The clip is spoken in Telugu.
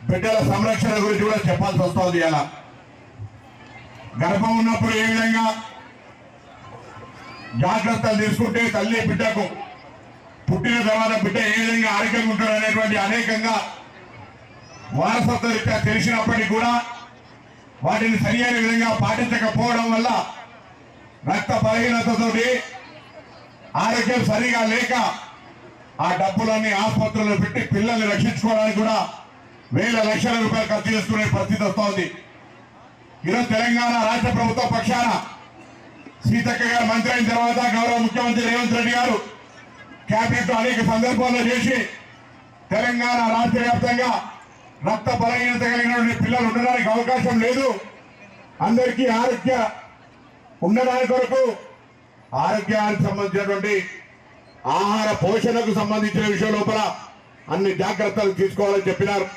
బిడ్డల సంరక్షణ గురించి కూడా చెప్పాల్సి వస్తుంది. ఇలా గర్భం ఉన్నప్పుడు ఏ విధంగా జాగ్రత్తలు తీసుకుంటే తల్లి బిడ్డకు పుట్టిన తర్వాత బిడ్డ ఏ విధంగా ఆరోగ్యంగా ఉంటాడు అనేటువంటి అనేకంగా వారసత్వ రీత్యా తెలిసినప్పటికీ కూడా వాటిని సరియైన విధంగా పాటించకపోవడం వల్ల రక్త బలహీనతతోటి ఆరోగ్యం సరిగా లేక ఆ డబ్బులన్నీ ఆసుపత్రుల్లో పెట్టి పిల్లల్ని రక్షించుకోవడానికి కూడా వేల లక్షల రూపాయలు ఖర్చు చేసుకునే పరిస్థితి వస్తోంది. ఈరోజు తెలంగాణ రాష్ట్ర ప్రభుత్వ పక్షాన సీతక్క గారు మంత్రి అయిన తర్వాత గౌరవ ముఖ్యమంత్రి రేవంత్ రెడ్డి గారు క్యాబినెట్ అనేక సందర్భాల్లో చేసి తెలంగాణ రాష్ట్ర వ్యాప్తంగా రక్త బలహీనత కలిగినటువంటి పిల్లలు ఉండడానికి అవకాశం లేదు, అందరికీ ఆరోగ్య ఉండడానికి కొరకు ఆరోగ్యానికి సంబంధించినటువంటి ఆహార పోషణకు సంబంధించిన విషయం లోపల అన్ని జాగ్రత్తలు తీసుకోవాలని చెప్పినారు.